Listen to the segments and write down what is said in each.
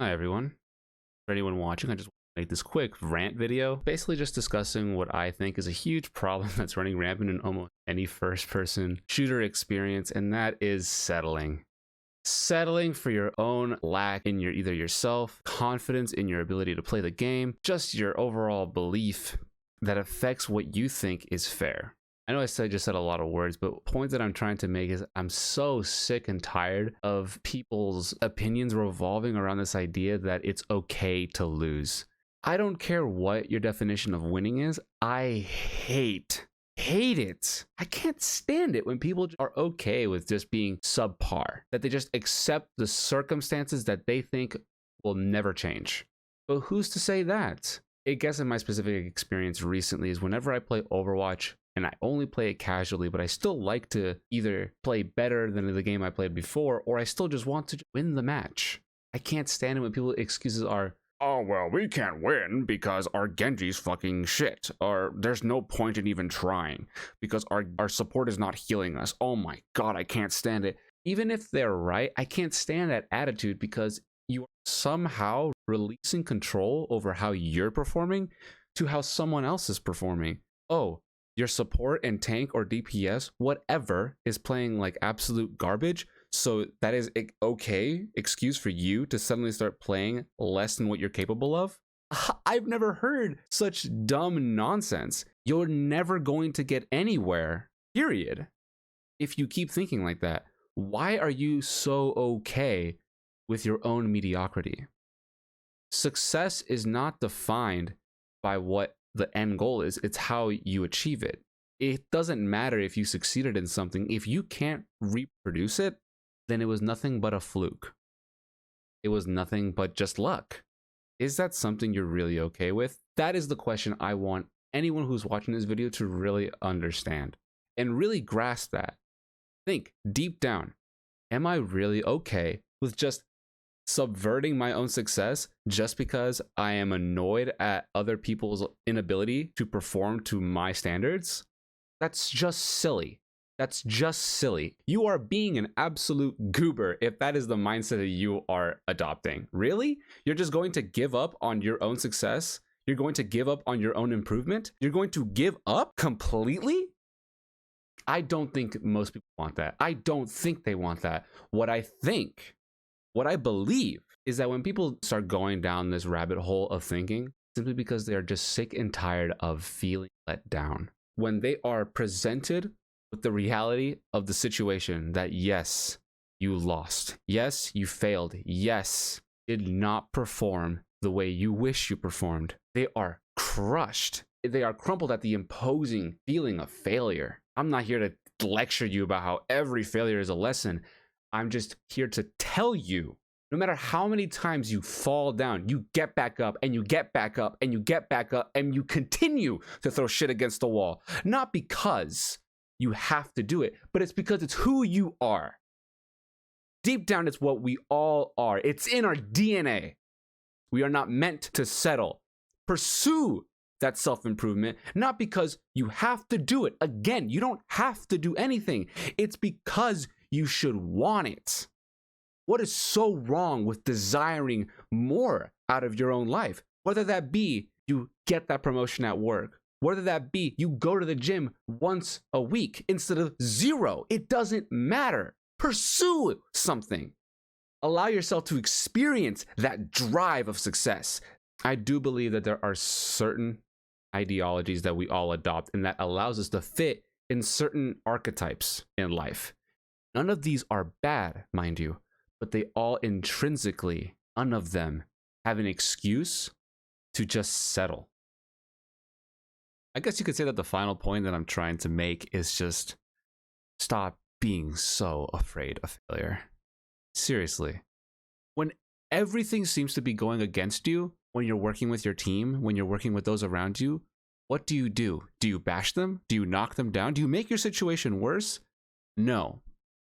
Hi everyone. For anyone watching, I just want to make this quick rant video, basically just discussing what I think is a huge problem that's running rampant in almost any first-person shooter experience, and that is settling. Settling for your own lack in either yourself, confidence in your ability to play the game, just your overall belief that affects what you think is fair. I know I just said a lot of words, but the point that I'm trying to make is I'm so sick and tired of people's opinions revolving around this idea that it's okay to lose. I don't care what your definition of winning is. I hate it. I can't stand it when people are okay with just being subpar, that they just accept the circumstances that they think will never change. But who's to say that? I guess in my specific experience recently is whenever I play Overwatch, and I only play it casually, but I still like to either play better than the game I played before, or I still just want to win the match. I can't stand it when people's excuses are, oh, well, we can't win because our Genji's fucking shit, or there's no point in even trying because our support is not healing us. Oh my god, I can't stand it. Even if they're right, I can't stand that attitude because you are somehow releasing control over how you're performing to how someone else is performing. Oh, your support and tank or DPS, whatever, is playing like absolute garbage. So that is okay excuse for you to suddenly start playing less than what you're capable of? I've never heard such dumb nonsense. You're never going to get anywhere, period, if you keep thinking like that. Why are you so okay with your own mediocrity? Success is not defined by what the end goal is, it's how you achieve it. It doesn't matter if you succeeded in something. If you can't reproduce it, then it was nothing but a fluke. It was nothing but just luck. Is that something you're really okay with? That is the question I want anyone who's watching this video to really understand and really grasp that. Think deep down, am I really okay with just subverting my own success just because I am annoyed at other people's inability to perform to my standards? That's just silly. That's just silly. You are being an absolute goober if that is the mindset that you are adopting. Really? You're just going to give up on your own success? You're going to give up on your own improvement? You're going to give up completely? I don't think most people want that. I don't think they want that. What I believe is that when people start going down this rabbit hole of thinking, simply because they are just sick and tired of feeling let down, when they are presented with the reality of the situation that yes, you lost, yes, you failed, yes, did not perform the way you wish you performed, they are crushed. They are crumpled at the imposing feeling of failure. I'm not here to lecture you about how every failure is a lesson. I'm just here to tell you, no matter how many times you fall down, you get back up and you get back up and you get back up and you continue to throw shit against the wall. Not because you have to do it, but it's because it's who you are. Deep down, it's what we all are. It's in our DNA. We are not meant to settle. Pursue that self-improvement, not because you have to do it. Again, you don't have to do anything. It's because you should want it. What is so wrong with desiring more out of your own life? Whether that be you get that promotion at work, whether that be you go to the gym once a week instead of 0, it doesn't matter. Pursue something. Allow yourself to experience that drive of success. I do believe that there are certain ideologies that we all adopt and that allows us to fit in certain archetypes in life. None of these are bad, mind you, but they all intrinsically, none of them have an excuse to just settle. I guess you could say that the final point that I'm trying to make is just stop being so afraid of failure. Seriously. When everything seems to be going against you, when you're working with your team, when you're working with those around you, what do? Do you bash them? Do you knock them down? Do you make your situation worse? No.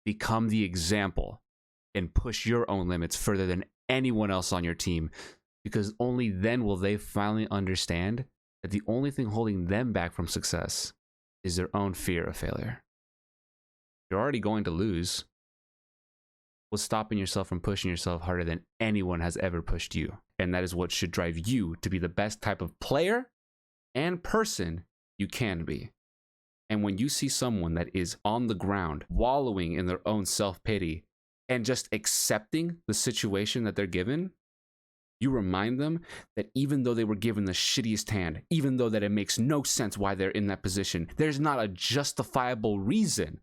Become the example and push your own limits further than anyone else on your team, because only then will they finally understand that the only thing holding them back from success is their own fear of failure. You're already going to lose. was stopping yourself from pushing yourself harder than anyone has ever pushed you. And that is what should drive you to be the best type of player and person you can be. And when you see someone that is on the ground, wallowing in their own self-pity and just accepting the situation that they're given, you remind them that even though they were given the shittiest hand, even though that it makes no sense why they're in that position, there's not a justifiable reason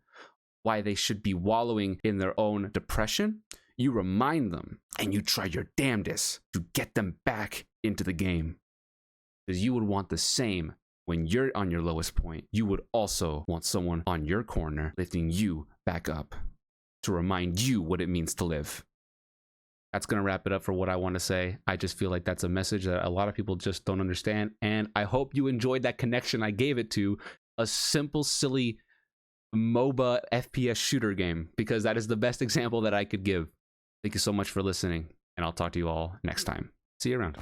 why they should be wallowing in their own depression. You remind them and you try your damnedest to get them back into the game. Because you would want the same when you're on your lowest point. You would also want someone on your corner lifting you back up to remind you what it means to live. That's going to wrap it up for what I want to say. I just feel like that's a message that a lot of people just don't understand. And I hope you enjoyed that connection I gave it to a simple, silly MOBA FPS shooter game, because that is the best example that I could give. Thank you so much for listening, and I'll talk to you all next time. See you around.